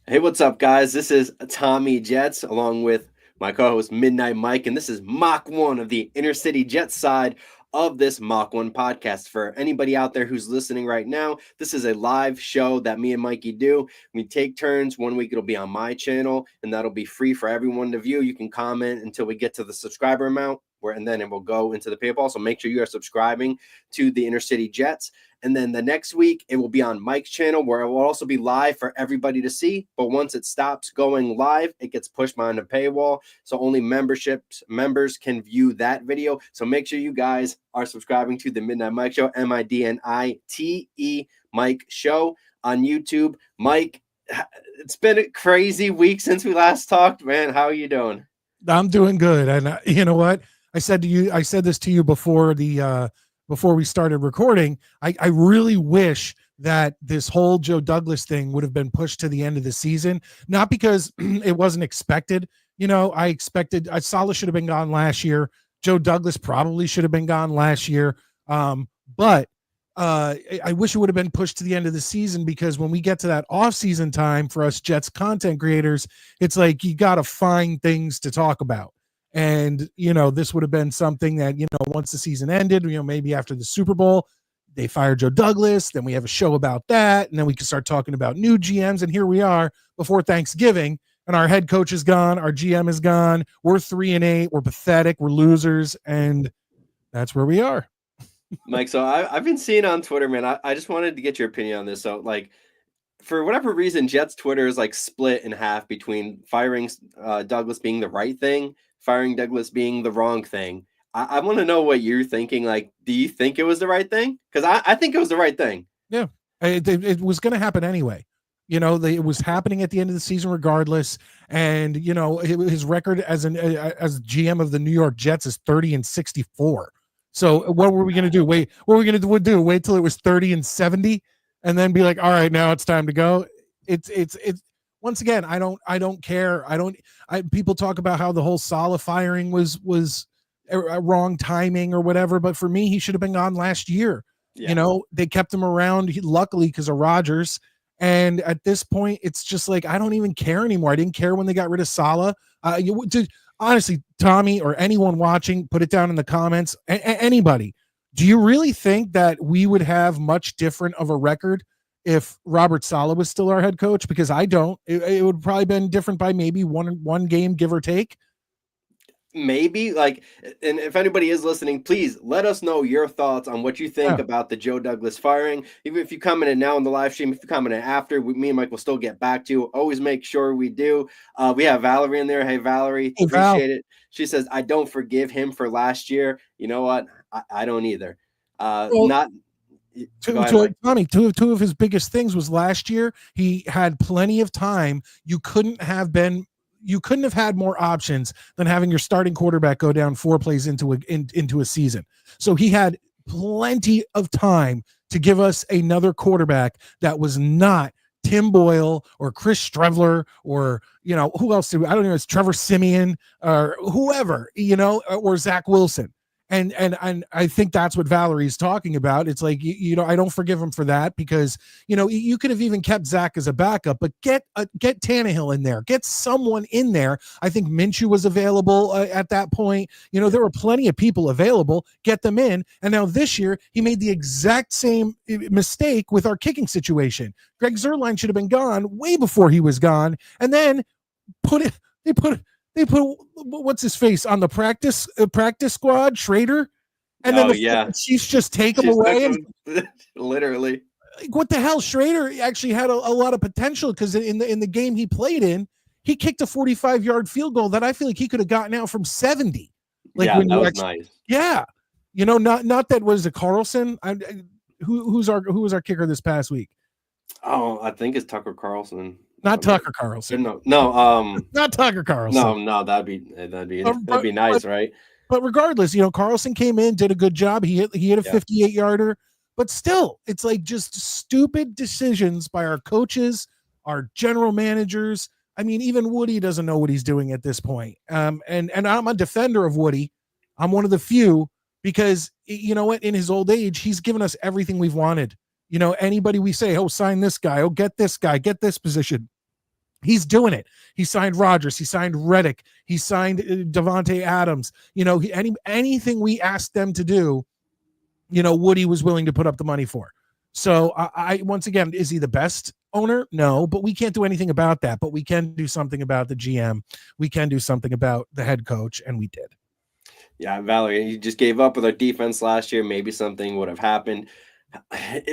Hey, what's up, guys? This is Tommy Jets along with my co host Midnite Mike, and this is Mach One of the Inner City Jets side of this Mach One podcast. For anybody out there who's listening right now, this is a live show that me and Mikey do. We take turns. One week it'll be on my channel, and that'll be free for everyone to view. You can comment until we get to the subscriber amount, and then it will go into the PayPal. So make sure you are subscribing to the Inner City Jets. And then the next week, it will be on Mike's channel where it will also be live for everybody to see. But once it stops going live, it gets pushed behind a paywall. So only members can view that video. So make sure you guys are subscribing to the Midnite Mike Show, Midnite Mike Show on YouTube. Mike, it's been a crazy week since we last talked, man. How are you doing? I'm doing good. And you know what? I said this to you before before we started recording. I really wish that this whole Joe Douglas thing would have been pushed to the end of the season, not because it wasn't expected. I expected Saleh should have been gone last year. Joe Douglas probably should have been gone last year. But I wish it would have been pushed to the end of the season, because when we get to that off-season time for us Jets content creators, it's like you got to find things to talk about. And, this would have been something that, once the season ended, maybe after the Super Bowl, they fired Joe Douglas. Then we have a show about that. And then we can start talking about new GMs. And here we are before Thanksgiving, and our head coach is gone. Our GM is gone. We're 3-8. We're pathetic. We're losers. And that's where we are. Mike, so I've been seeing on Twitter, man. I just wanted to get your opinion on this. So, like, for whatever reason, Jets Twitter is like split in half between firing Douglas being the right thing, firing Douglas being the wrong thing. I want to know what you're thinking. Like, do you think it was the right thing? Because I think it was the right thing. Yeah, it was going to happen anyway. It was happening at the end of the season regardless. And, his record as GM of the New York Jets is 30-64. So what were we going to do? What were we going to do? Wait till it was 30-70 and then be like, all right, now it's time to go. It's once again, I don't care. People talk about how the whole Saleh firing was a wrong timing or whatever. But for me, he should have been gone last year. Yeah. They kept him around, luckily, because of Rodgers. And at this point, it's just like, I don't even care anymore. I didn't care when they got rid of Saleh. Honestly, Tommy, or anyone watching, put it down in the comments. Anybody, do you really think that we would have much different of a record if Robert Saleh was still our head coach? Because I don't. It would probably been different by maybe one game, give or take. Maybe, like, and if anybody is listening, please let us know your thoughts on what you think about the Joe Douglas firing. Even if you comment it now in the live stream, if you comment it after, me and Mike will still get back to you. Always make sure we do. We have Valerie in there. Hey, Valerie, appreciate it. She says, I don't forgive him for last year. You know what? I don't either. Tommy, two of his biggest things was last year. He had plenty of time. You couldn't have had more options than having your starting quarterback go down 4 plays into a season. So he had plenty of time to give us another quarterback that was not Tim Boyle or Chris Streveler or, who else? I don't know. It's Trevor Siemian or whoever, or Zach Wilson. And I think that's what Valerie's talking about. It's like, I don't forgive him for that, because, you could have even kept Zach as a backup, but get Tannehill in there, get someone in there. I think Minshew was available at that point. There were plenty of people available, get them in. And now this year he made the exact same mistake with our kicking situation. Greg Zuerlein should have been gone way before he was gone. And then they put what's his face on the practice squad, Schrader, and then the Chiefs just take him away. Literally, what the hell? Schrader actually had a lot of potential, because in the game he played in, he kicked a 45-yard field goal that I feel like he could have gotten out from 70. That was nice. Yeah, not that was a Carlson. Who was our kicker this past week? Oh, I think it's Tucker Carlson. Not Tucker Carlson. No, not Tucker Carlson. No, that'd be nice, right? But regardless, Carlson came in, did a good job. He hit a 58-yarder, but still, it's like just stupid decisions by our coaches, our general managers. I mean, even Woody doesn't know what he's doing at this point. And I'm a defender of Woody. I'm one of the few, because you know what? In his old age, he's given us everything we've wanted. Anybody we say, oh, sign this guy, oh, get this guy, get this position. He's doing it. He signed Rodgers. He signed Reddick. He signed Devontae Adams. Anything we asked them to do, Woody was willing to put up the money for. So I once again, is he the best owner? No, but we can't do anything about that. But we can do something about the GM. We can do something about the head coach, and we did. Yeah, Valerie, you just gave up with our defense last year. Maybe something would have happened.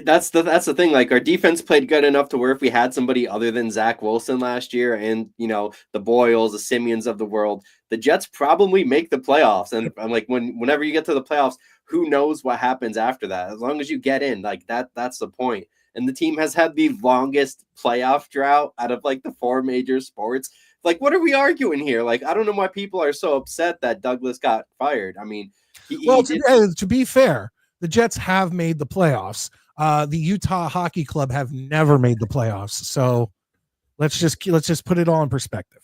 That's the thing. Like, our defense played good enough to where if we had somebody other than Zach Wilson last year, and the Boyles, the Simeons of the world, the Jets probably make the playoffs. And I'm like, whenever you get to the playoffs, who knows what happens after that? As long as you get in, like that's the point. And the team has had the longest playoff drought out of like the 4 major sports. Like, what are we arguing here? Like, I don't know why people are so upset that Douglas got fired. I mean, to be fair, the Jets have made the playoffs. The Utah Hockey Club have never made the playoffs. So let's just put it all in perspective.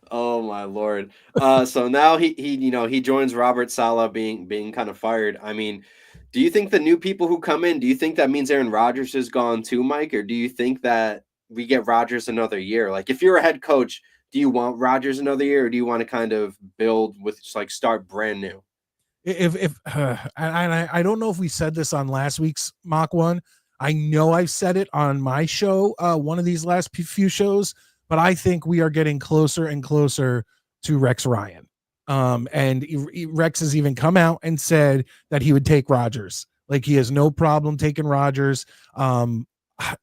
Oh my Lord. So now he joins Robert Saleh being kind of fired. I mean, do you think the new people who come in, do you think that means Aaron Rodgers is gone too, Mike? Or do you think that we get Rodgers another year? Like, if you're a head coach, do you want Rodgers another year, or do you want to kind of build with just like start brand new? I don't know if we said this on last week's Mach One. I know I've said it on my show, one of these last few shows, but I think we are getting closer and closer to Rex Ryan. And Rex has even come out and said that he would take Rodgers. Like, he has no problem taking Rodgers.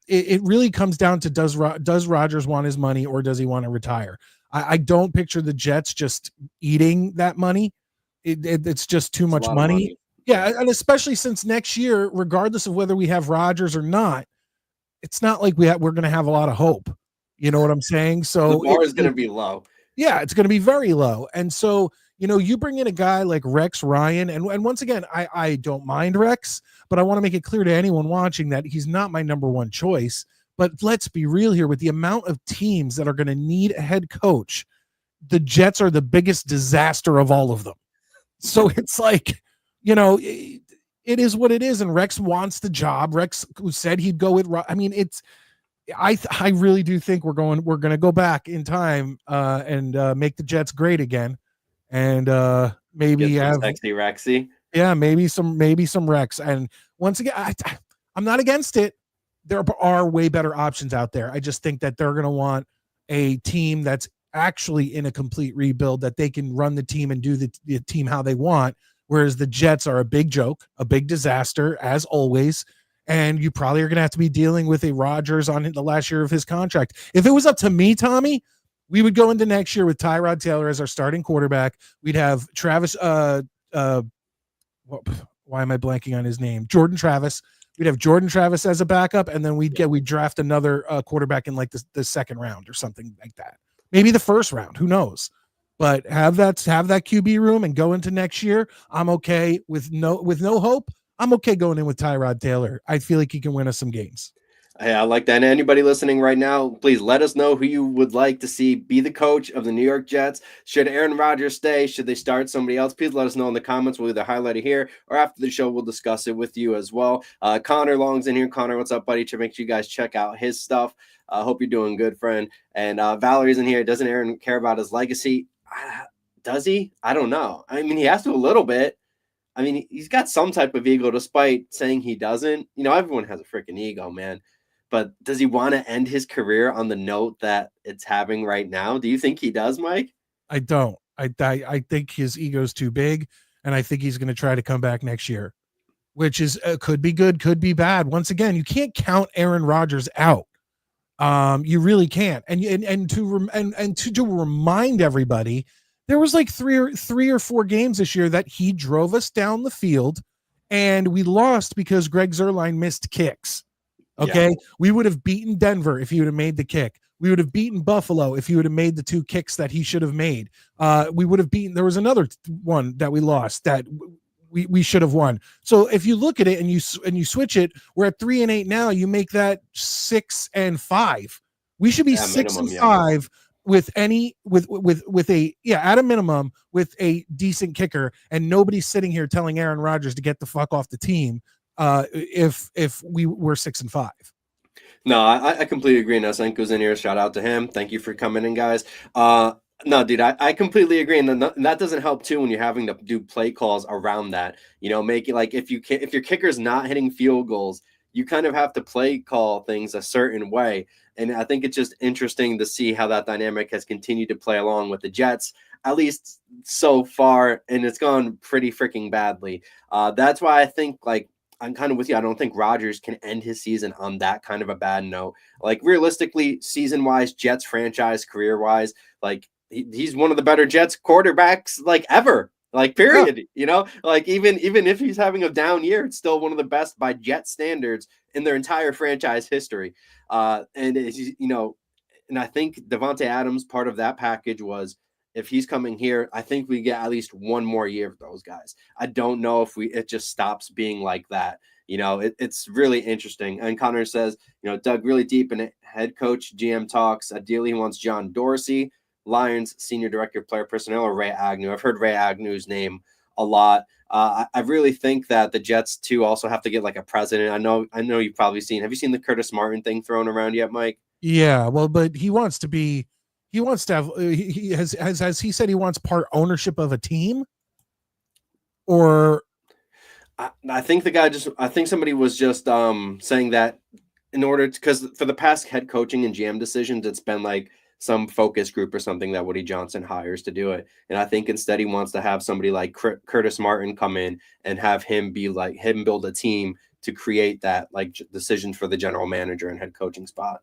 It really comes down to does Rodgers want his money, or does he want to retire? I don't picture the Jets just eating that money. It's just too much money. Yeah, and especially since next year, regardless of whether we have Rodgers or not, it's not like we're going to have a lot of hope. You know what I'm saying? So the bar is going to be low. Yeah, it's going to be very low. And so, you bring in a guy like Rex Ryan, and once again, I don't mind Rex, but I want to make it clear to anyone watching that he's not my number one choice. But let's be real here, with the amount of teams that are going to need a head coach, the Jets are the biggest disaster of all of them. So it's like, it is what it is. And Rex wants the job. Rex, who said he'd go with, I mean, I really do think we're going to go back in time and make the Jets great again. And maybe have sexy Rexy. Yeah, maybe some Rex. And once again, I'm not against it. There are way better options out there. I just think that they're going to want a team that's actually in a complete rebuild, that they can run the team and do the team how they want, whereas the Jets are a big joke, a big disaster, as always, and you probably are going to have to be dealing with a Rodgers on the last year of his contract. If it was up to me, Tommy, we would go into next year with Tyrod Taylor as our starting quarterback. We'd have Travis why am I blanking on his name? Jordan Travis. We'd have Jordan Travis as a backup, and then we'd draft another quarterback in like the second round or something like that. Maybe the first round, who knows? But have that QB room and go into next year. I'm okay with no hope. I'm okay going in with Tyrod Taylor. I feel like he can win us some games. Hey, I like that. And anybody listening right now, please let us know who you would like to see be the coach of the New York Jets. Should Aaron Rodgers stay? Should they start somebody else? Please let us know in the comments. We'll either highlight it here, or after the show, we'll discuss it with you as well. Connor Long's in here. Connor, what's up, buddy? Make sure you guys check out his stuff. Hope you're doing good, friend. And Valerie's in here. Doesn't Aaron care about his legacy? Does he? I don't know. I mean, he has to a little bit. I mean, he's got some type of ego, despite saying he doesn't. Everyone has a freaking ego, man. But does he want to end his career on the note that it's having right now? Do you think he does, Mike? I don't. I think his ego's too big, and I think he's going to try to come back next year, which is could be good, could be bad. Once again, you can't count Aaron Rodgers out. You really can't. And to remind everybody, there was like three or four games this year that he drove us down the field, and we lost because Greg Zuerlein missed kicks. Okay. Yeah. We would have beaten Denver if he would have made the kick. We would have beaten Buffalo if he would have made the 2 kicks that he should have made. We would have beaten. There was another one that we lost that we should have won. So if you look at it and you switch it, we're at 3-8 now. You make that 6-5. We should be 6-5 with at a minimum with a decent kicker, and nobody's sitting here telling Aaron Rodgers to get the fuck off the team. If we were 6-5. No, I completely agree. Nasenko's in here. Shout out to him. Thank you for coming in, guys. No, dude, I completely agree, and that doesn't help too when you're having to do play calls around that. You know, make it like if your kicker's not hitting field goals, you kind of have to play call things a certain way. And I think it's just interesting to see how that dynamic has continued to play along with the Jets, at least so far, and it's gone pretty freaking badly. That's why I think like I'm kind of with you. I don't think Rodgers can end his season on that kind of a bad note. Like realistically, season wise, Jets franchise, career wise, like he's one of the better Jets quarterbacks like ever. Like Yeah. period. You know, like even if he's having a down year, it's still one of the best by Jet standards in their entire franchise history. And it's, you know, and I think Devonte Adams part of that package was if he's coming here, I think we get at least one more year of those guys. I don't know if it just stops being like that. You know, it's really interesting. And Connor says, you know, dug really deep in it. Head coach, GM talks. Ideally, he wants John Dorsey, Lions senior director of player personnel, or Ray Agnew. I've heard Ray Agnew's name a lot. I really think that the Jets too also have to get like a president. I know you've probably seen. Have you seen the Curtis Martin thing thrown around yet, Mike? Yeah, well, but he wants to be. He wants to have. He has he said he wants part ownership of a team, or I think the guy just. I think somebody was just saying that in order to, because for the past head coaching and GM decisions, it's been like some focus group or something that Woody Johnson hires to do it. And I think instead he wants to have somebody like Curtis Martin come in and have him be like him build a team to create that like decision for the general manager and head coaching spot.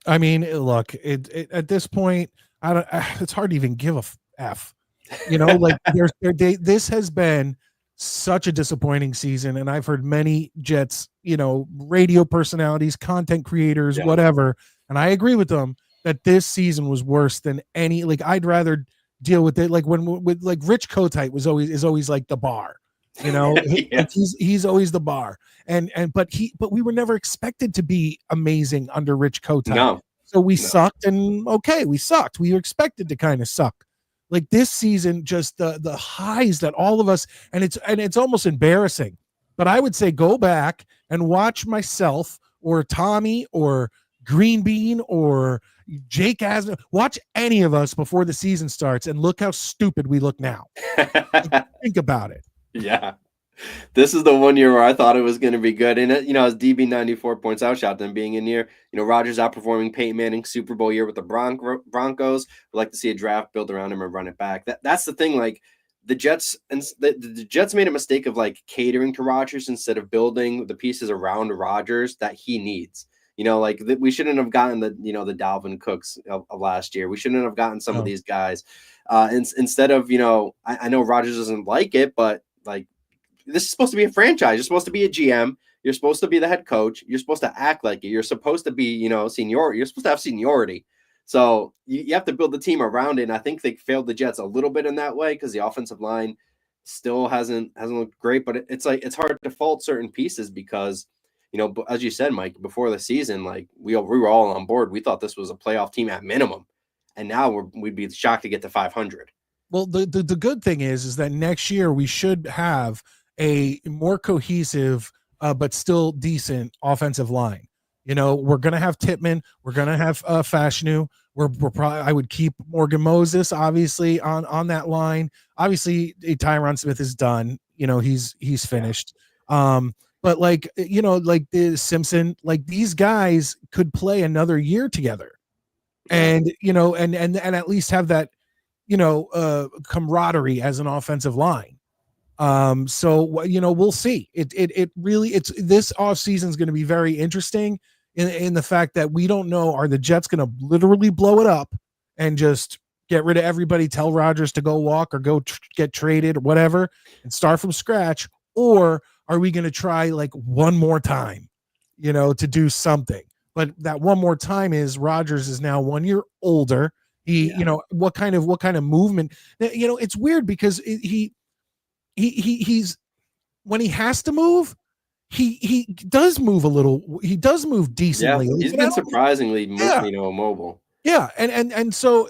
I mean, look, it at this point, I don't. It's hard to even give a f. You know, like this has been such a disappointing season, and I've heard many Jets, you know, radio personalities, content creators, Yeah. whatever, and I agree with them that this season was worse than any. Like, I'd rather deal with it. Like with like Rich Kotite is always like the bar. You know, Yeah. like he's always the bar, but we were never expected to be amazing under Rich Kotite. No. So we sucked, and okay, we sucked. We were expected to kind of suck. Like this season, just the highs that all of us, and it's almost embarrassing. But I would say go back and watch myself or Tommy or Green Bean or Jake Asman. Watch any of us before the season starts and look how stupid we look now. Like, think about it. Yeah. This is the one year where I thought it was going to be good. And, you know, as DB94 points out, shout them being in here, you know, Rodgers outperforming Peyton Manning Super Bowl year with the Broncos. We'd like to see a draft build around him and run it back. That's the thing. Like the Jets and the Jets made a mistake of like catering to Rodgers instead of building the pieces around Rodgers that he needs. You know, like we shouldn't have gotten the Dalvin Cooks of last year. We shouldn't have gotten some of these guys. Instead of, you know, I know Rodgers doesn't like it, but like, this is supposed to be a franchise. You're supposed to be a GM. You're supposed to be the head coach. You're supposed to act like it. You're supposed to be, you know, senior. You're supposed to have seniority. So you have to build the team around it. And I think they failed the Jets a little bit in that way because the offensive line still hasn't looked great. But it's like it's hard to fault certain pieces because, you know, as you said, Mike, before the season, like we were all on board. We thought this was a playoff team at minimum, and now we'd be shocked to get to 500. Well, the good thing is that next year we should have a more cohesive but still decent offensive line. You know, we're gonna have Tippmann, we're gonna have Fashanu. We're probably, I would keep Morgan Moses obviously on that line. Obviously, Tyron Smith is done. You know, he's finished. But like, you know, like the Simpson, like these guys could play another year together, and you know, and at least have that, you know, camaraderie as an offensive line. So you know, we'll see. It really, it's this off season is going to be very interesting in the fact that we don't know, are the Jets going to literally blow it up and just get rid of everybody, tell Rodgers to go walk or go get traded or whatever and start from scratch, or are we going to try like one more time, you know, to do something? But that one more time is Rodgers is now 1 year older. You know, what kind of movement, you know, it's weird because he's when he has to move, he does move a little. He does move decently. Yeah, he's been surprisingly, you know, mobile. Yeah, and so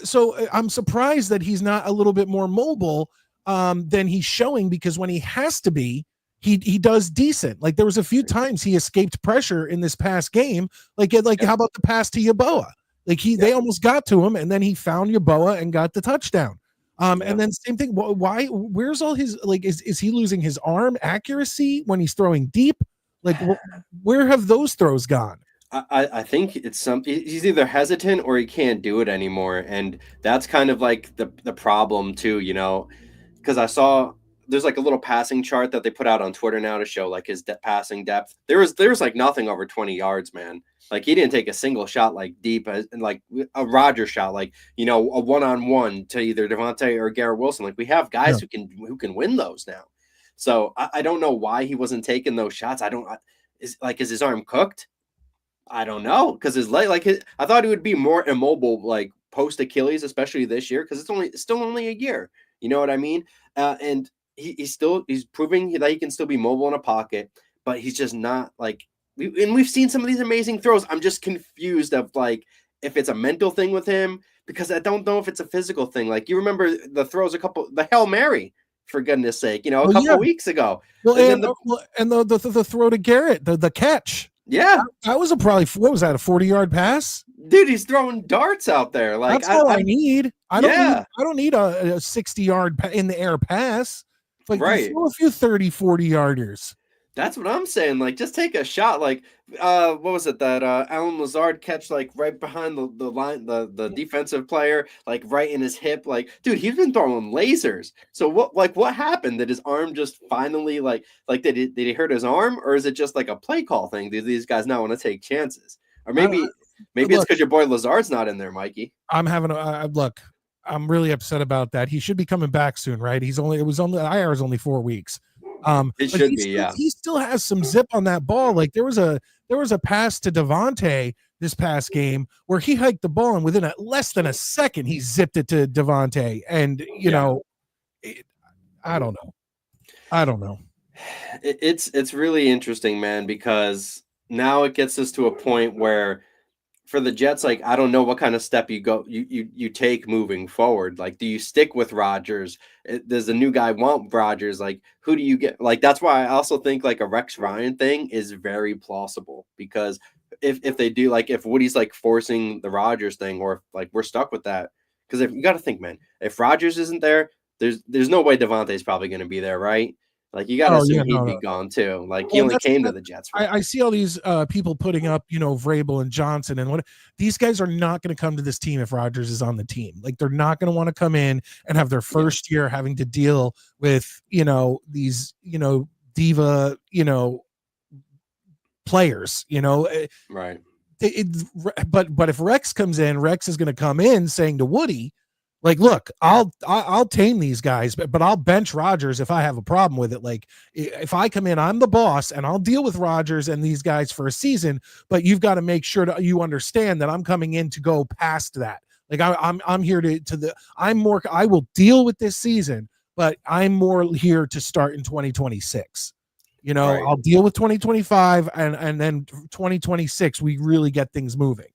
I'm surprised that he's not a little bit more mobile than he's showing, because when he has to be, he does decent. Like there was a few times he escaped pressure in this past game. How about the pass to Yeboah? Like they almost got to him, and then he found Yeboah and got the touchdown. And then same thing. Why? Where's all his like? Is he losing his arm accuracy when he's throwing deep? Like where have those throws gone? I think it's he's either hesitant or he can't do it anymore, and that's kind of like the problem too, because I saw there's like a little passing chart that they put out on Twitter now to show like his passing depth. There's like nothing over 20 yards, man. Like he didn't take a single shot like deep and like a Roger shot, like a one-on-one to either Devontae or Garrett Wilson. Like we have guys who can win those now. So I don't know why he wasn't taking those shots. Is his arm cooked? I don't know, because his leg, I thought he would be more immobile, like post Achilles, especially this year, because it's still only a year. You know what I mean? And he's proving that he can still be mobile in a pocket, but he's just not like. We've seen some of these amazing throws. I'm just confused of like if it's a mental thing with him, because I don't know if it's a physical thing. Like you remember the throws, the Hail Mary, for goodness sake, a couple of weeks ago. Well, and the throw to Garrett, the catch. Yeah, that was probably what was that, a 40-yard pass? Dude, he's throwing darts out there. Like that's all I need. I don't need a 60-yard in the air pass. Like throw a few 30, 40-yarders. That's what I'm saying. Like, just take a shot. Like, what was it that Alan Lazard catch like right behind the line, the defensive player, like right in his hip. Like, dude, he's been throwing lasers. So what happened? Did his arm just finally like did he hurt his arm, or is it just like a play call thing? Do these guys not want to take chances, or maybe it's because your boy Lazard's not in there, Mikey? I'm having a look. I'm really upset about that. He should be coming back soon, right? The IR is only 4 weeks. It should be. He still has some zip on that ball. Like there was a pass to Devontae this past game where he hiked the ball, and within less than a second he zipped it to Devontae. And I don't know. It's really interesting, man, because now it gets us to a point where for the Jets, like, I don't know what kind of step you take moving forward. Like, do you stick with Rodgers? Does the new guy want Rodgers? Like, who do you get? Like, that's why I also think like a Rex Ryan thing is very plausible, because if they do, like, if Woody's like forcing the Rodgers thing, or if, like, we're stuck with that, because if you got to think, man, if Rodgers isn't there, there's no way Devontae's probably going to be there, right? Like, you got to assume he'd be gone too. Like, he only came to the Jets. I see all these people putting up, Vrabel and Johnson, and what these guys are not going to come to this team if Rodgers is on the team. Like, they're not going to want to come in and have their first year having to deal with, these, diva, players, right. But if Rex comes in, Rex is going to come in saying to Woody, like, look, I'll tame these guys, but I'll bench Rodgers if I have a problem with it. Like, if I come in, I'm the boss, and I'll deal with Rodgers and these guys for a season. But you've got to make sure that you understand that I'm coming in to go past that. Like, I'm here I will deal with this season, but I'm more here to start in 2026. Right. I'll deal with 2025, and then 2026 we really get things moving.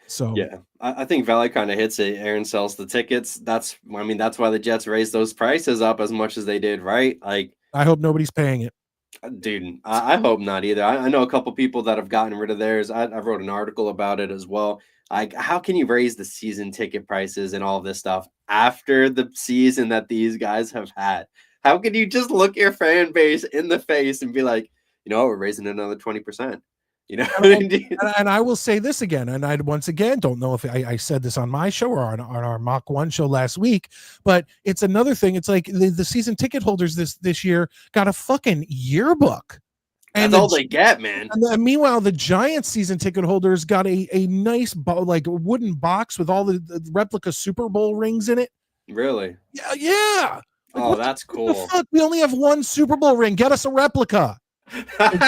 So yeah, I think Valley kind of hits it. Aaron sells the tickets. That's why the Jets raised those prices up as much as they did, right? Like, I hope nobody's paying it. Dude, I hope not either. I know a couple people that have gotten rid of theirs. I wrote an article about it as well. Like, how can you raise the season ticket prices and all this stuff after the season that these guys have had? How can you just look your fan base in the face and be like, we're raising another 20%? And I will say this again, and I once again don't know if I said this on my show or on our Mach One show last week, but it's another thing. It's like the season ticket holders this year got a fucking yearbook. And that's all they get, man. And meanwhile, the Giants season ticket holders got a nice wooden box with all the replica Super Bowl rings in it. Really? Yeah. Like, that's cool. What the fuck? We only have one Super Bowl ring. Get us a replica.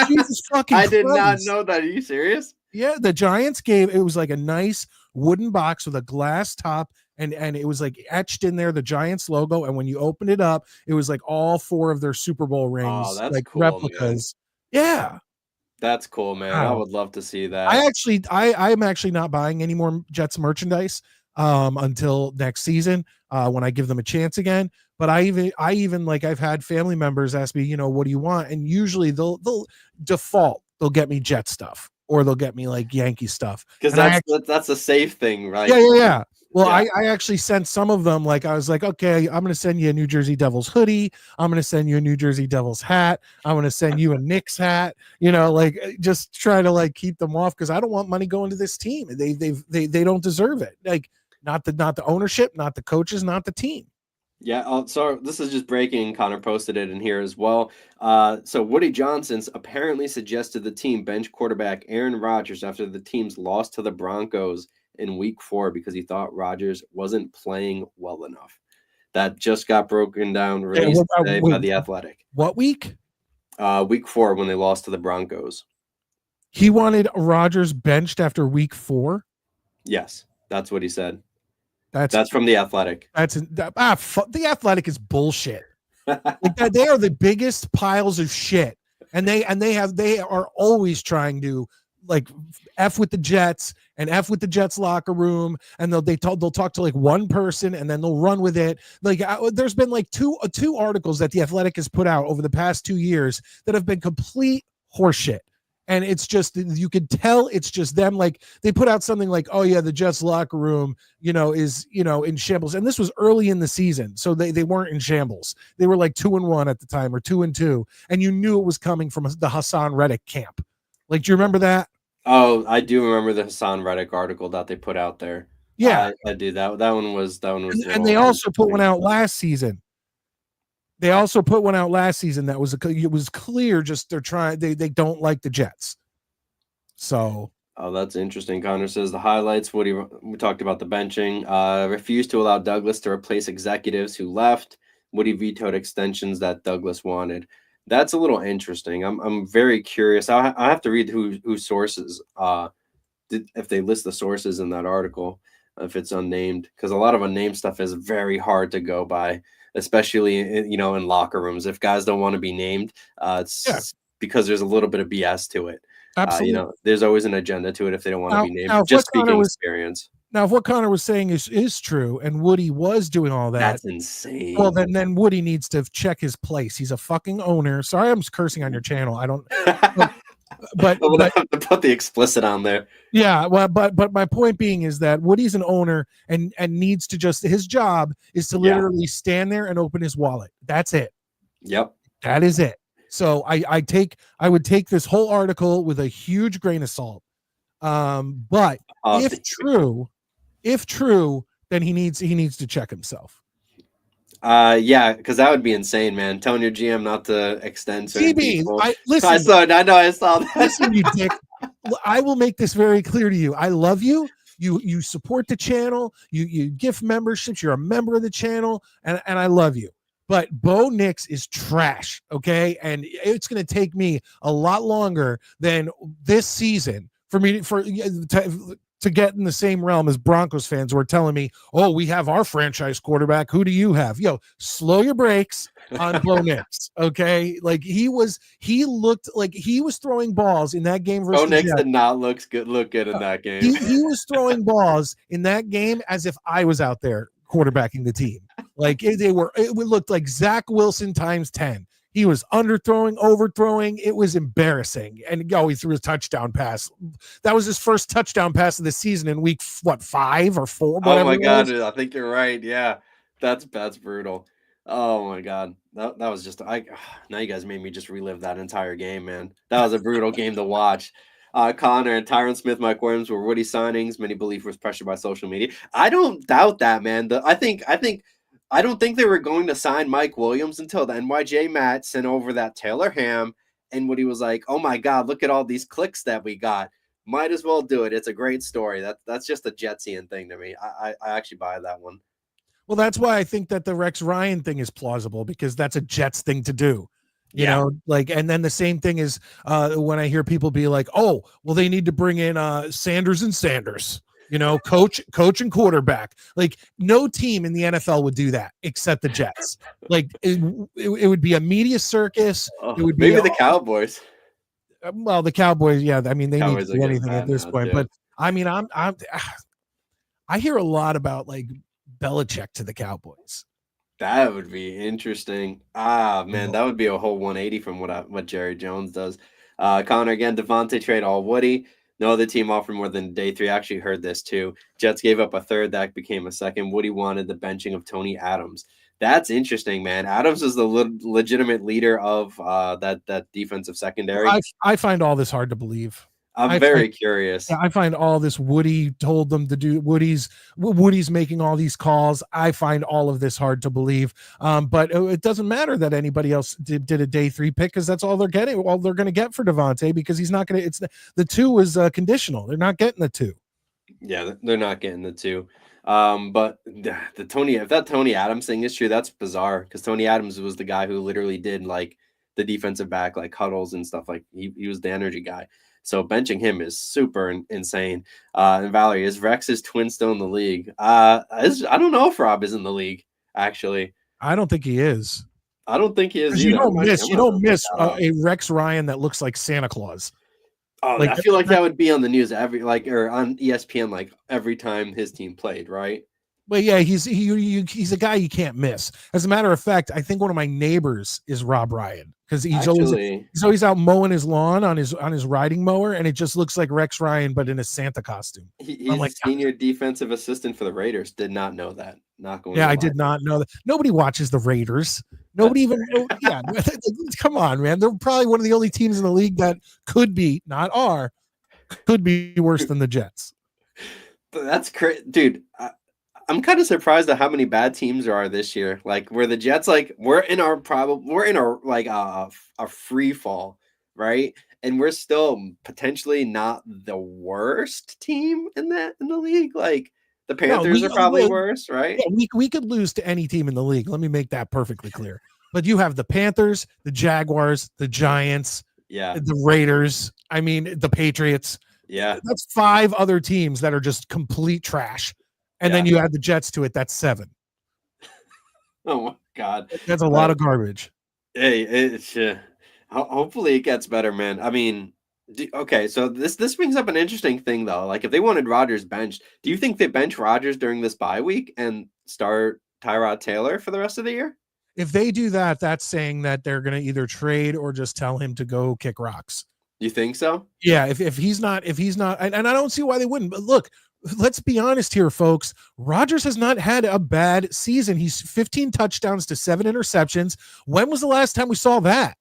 Jesus fucking I did not know that. Are you serious? Yeah, the Giants it was like a nice wooden box with a glass top, and it was like etched in there the Giants logo, and when you opened it up, it was like all 4 of their Super Bowl rings, that's like cool, replicas. Man. Yeah. That's cool, man. Wow. I would love to see that. I'm actually not buying any more Jets merchandise until next season when I give them a chance again. But I even like I've had family members ask me, what do you want? And usually they'll default, they'll get me Jet stuff or they'll get me like Yankee stuff. Because And that's a safe thing, right? yeah. Well, Yeah. I actually sent some of them. Like I was like, okay, I'm going to send you a New Jersey Devils hoodie. I'm going to send you a New Jersey Devils hat. I'm going to send you a Knicks hat. Like just try to like keep them off because I don't want money going to this team. They don't deserve it. Like not the ownership, not the coaches, not the team. Yeah, so this is just breaking. Connor posted it in here as well. So Woody Johnson's apparently suggested the team bench quarterback Aaron Rodgers after the team's loss to the Broncos in week 4 because he thought Rodgers wasn't playing well enough. That just got broken down, released today by The Athletic. What week? Week 4 when they lost to the Broncos. He wanted Rodgers benched after week 4? Yes, that's what he said. That's from The Athletic. The Athletic is bullshit. Like they are the biggest piles of shit, and they are always trying to like F with the Jets and F with the Jets locker room, and they'll talk to like one person and then they'll run with it. Like there's been like two articles that The Athletic has put out over the past 2 years that have been complete horseshit. And it's just, you could tell it's just them. Like they put out something like, oh yeah, the Jets locker room, is, in shambles. And this was early in the season. So they weren't in shambles. They were like 2-1 at the time or 2-2. And you knew it was coming from the Hassan Reddick camp. Like, do you remember that? Oh, I do remember the Hassan Reddick article that they put out there. Yeah. I do. That one was. And they also put one out last season. That it was clear just they don't like the Jets. So that's interesting. Connor says the highlights. We talked about the benching. Refused to allow Douglas to replace executives who left. Woody vetoed extensions that Douglas wanted. That's a little interesting. I'm very curious. I have to read who sources if they list the sources in that article, if it's unnamed, because a lot of unnamed stuff is very hard to go by, especially in locker rooms. If guys don't want to be named, it's because there's a little bit of BS to it. Absolutely. There's always an agenda to it if they don't want to be named. Just speaking experience. Now, if what Connor was saying is true, and Woody was doing all that, that's insane. Well, then Woody needs to check his place. He's a fucking owner. Sorry, I'm cursing on your channel. I don't. But I'm gonna have to put the explicit on there. Yeah, well, but my point being is that Woody's an owner and needs to his job is to literally stand there and open his wallet. That's it. Yep. That is it. So I would take this whole article with a huge grain of salt. But if true, then he needs to check himself. Yeah, because that would be insane, man. Telling your GM not to extend certain people. I saw that. Listen, you dick. I will make this very clear to you. I love you. You support the channel. You gift memberships. You're a member of the channel, and I love you. But Bo Nix is trash, okay? And it's going to take me a lot longer than this season for me to get in the same realm as Broncos fans who are telling me, oh, we have our franchise quarterback. Who do you have? Yo, slow your brakes on Bo Nix, okay? Like he looked like he was throwing balls in that game versus Bo Nix did not look good in that game. He was throwing balls in that game as if I was out there quarterbacking the team. Like it looked like Zach Wilson times 10. He was underthrowing, overthrowing. It was embarrassing. And he threw a touchdown pass. That was his first touchdown pass of the season in week 5 or 4. Oh my God, I think you're right. Yeah, that's brutal. Oh my God, that was just now you guys made me just relive that entire game, man. That was a brutal game to watch. Connor and Tyron Smith, Mike Williams were Woody signings. Many believe was pressured by social media. I don't doubt that, man. I don't think they were going to sign Mike Williams until the NYJ Matt sent over that Taylor Ham, and Woody was like, "Oh my God, look at all these clicks that we got. Might as well do it. It's a great story." That's just a Jetsian thing to me. I actually buy that one. Well, that's why I think that the Rex Ryan thing is plausible because that's a Jets thing to do. You know, like, and then the same thing is when I hear people be like, "Oh, well, they need to bring in Sanders and Sanders." Coach and quarterback. Like no team in the NFL would do that except the Jets. Like it would be a media circus. It would be maybe the Cowboys. Well, the Cowboys, yeah. I mean, they need to do anything at this point. But I mean, I hear a lot about like Belichick to the Cowboys. That would be interesting. Ah, man, Yeah. that would be a whole 180 from what Jerry Jones does. Connor again, Devontae trade all Woody. No other team offered more than day three. I actually heard this too. Jets gave up a third that became a second. Woody wanted the benching of Tony Adams. That's interesting, man. Adams is the legitimate leader of that defensive secondary. I find all this hard to believe. I'm I find very curious. Yeah, I find all this Woody told them to do. Woody's making all these calls. I find all of this hard to believe. But it doesn't matter that anybody else did a day three pick because that's all they're getting. All they're going to get for Devontae because he's not going to. It's the two was conditional. They're not getting the two. Yeah, they're not getting the two. But the Tony, if that Tony Adams thing is true, that's bizarre because Tony Adams was the guy who literally did like the defensive back like huddles and stuff. Like he was the energy guy. So benching him is super insane. And Valerie, is Rex's twin still in the league? I don't know if Rob is in the league. Actually, I don't think he is. I don't think he is You either. don't miss. You don't miss that a Rex Ryan that looks like Santa Claus. Oh, Like I feel like that would be on the news or on ESPN like every time his team played, right? But yeah, he's a guy you can't miss. As a matter of fact, I think one of my neighbors is Rob Ryan because he's always out mowing his lawn on his riding mower, and it just looks like Rex Ryan but in a Santa costume. He's like senior defensive assistant for the Raiders. Did not know that. Not going. Yeah, I did not know that. Nobody watches the Raiders. Nobody even. Yeah, come on, man. They're probably one of the only teams in the league that could be, not are, could be worse than the Jets. That's crazy, dude. I'm kind of surprised at how many bad teams there are this year. Like where the Jets, like we're in our like a free fall, right? And we're still potentially not the worst team in the league. Like the Panthers are probably worse, right? Yeah, we could lose to any team in the league. Let me make that perfectly clear. But you have the Panthers, the Jaguars, the Giants, the Raiders. I mean, the Patriots. Yeah, that's 5 other teams that are just complete trash. And then you add the Jets to it. That's 7. Oh my God, that's a lot of garbage. Hey, it's hopefully it gets better, man. I mean, okay, so this brings up an interesting thing though. Like if they wanted Rodgers benched, do you think they bench Rodgers during this bye week and start Tyrod Taylor for the rest of the year? If they do that, that's saying that they're going to either trade or just tell him to go kick rocks. You think so? Yeah. If he's not, and I don't see why they wouldn't. But look, let's be honest here, folks. Rodgers has not had a bad season. He's 15 touchdowns to 7 interceptions. When was the last time we saw that?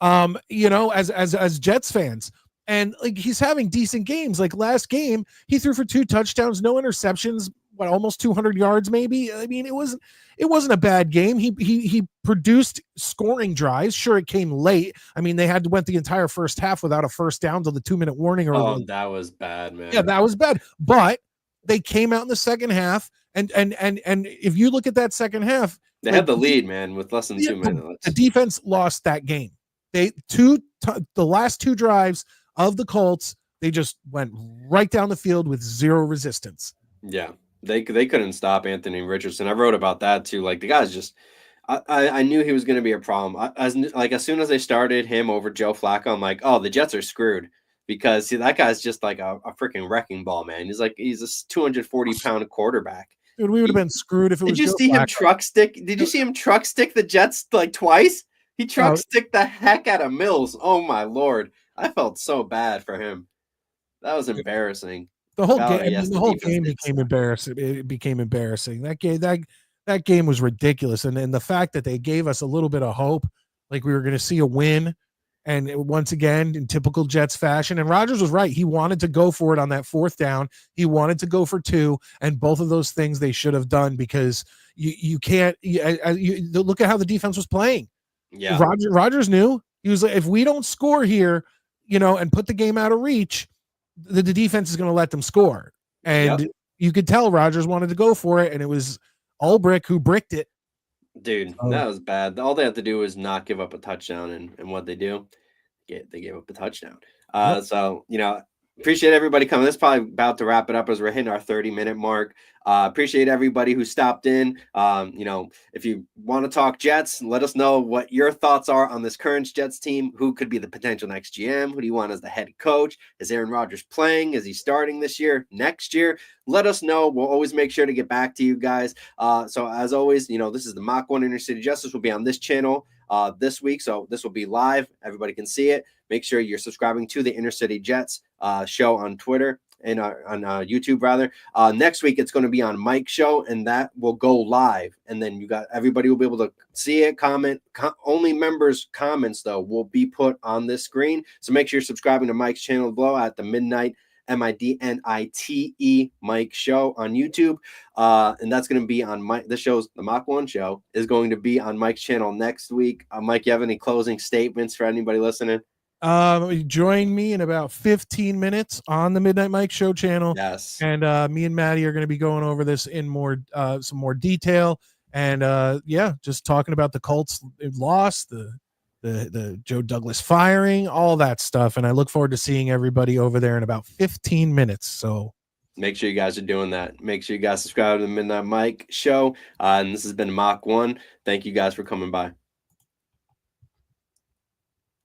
As Jets fans, and like he's having decent games. Like last game, he threw for 2 touchdowns, no interceptions, almost 200 yards, maybe. I mean, it wasn't a bad game. He produced scoring drives. Sure, it came late. I mean, they went the entire first half without a first down till the 2-minute warning. That was bad, man. Yeah, that was bad. But they came out in the second half, and if you look at that second half, they had the lead, man, with less than 2 minutes. The defense lost that game. The last 2 drives of the Colts, they just went right down the field with 0 resistance. Yeah. They couldn't stop Anthony Richardson. I wrote about that too. Like the guy's just, I knew he was going to be a problem. As soon as they started him over Joe Flacco, I'm like, oh, the Jets are screwed because that guy's just like a freaking wrecking ball, man. He's a 240-pound quarterback. Dude, we would have been screwed if it was. Did you see him truck stick? Did you see him truck stick the Jets like twice? He truck stick the heck out of Mills. Oh my Lord, I felt so bad for him. That was embarrassing. The whole game became embarrassing. It became embarrassing. That game was ridiculous. And the fact that they gave us a little bit of hope, like we were going to see a win, and once again in typical Jets fashion. And Rodgers was right. He wanted to go for it on that 4th down. He wanted to go for 2, and both of those things they should have done because you can't. Look at how the defense was playing. Yeah, Rodgers knew. He was like, if we don't score here, and put the game out of reach, the defense is going to let them score. And you could tell Rodgers wanted to go for it, and it was Ulbrich who bricked it. Dude, that was bad. All they have to do is not give up a touchdown, and what they do, they gave up a touchdown. So, Appreciate everybody coming. This is probably about to wrap it up as we're hitting our 30-minute mark. Appreciate everybody who stopped in. If you want to talk Jets, let us know what your thoughts are on this current Jets team. Who could be the potential next GM? Who do you want as the head coach? Is Aaron Rodgers playing? Is he starting this year, next year? Let us know. We'll always make sure to get back to you guys. So as always, this is the Mach One Inner City Justice. Will be on this channel this week. So this will be live. Everybody can see it. Make sure you're subscribing to the Inner City Jets show on Twitter and on YouTube rather. Next week it's going to be on Mike Show, and that will go live. And then everybody will be able to see it, comment. Only members' comments though will be put on this screen. So make sure you're subscribing to Mike's channel below at the Midnite Midnite Mike Show on YouTube. And that's going to be on the show's the Mach One Show is going to be on Mike's channel next week. Mike, you have any closing statements for anybody listening? Join me in about 15 minutes on the Midnite Mike Show channel. Yes. And me and Maddie are going to be going over this in some more detail. And just talking about the Colts loss, the Joe Douglas firing, all that stuff. And I look forward to seeing everybody over there in about 15 minutes. So make sure you guys are doing that. Make sure you guys subscribe to the Midnite Mike Show. And this has been Mach One. Thank you guys for coming by.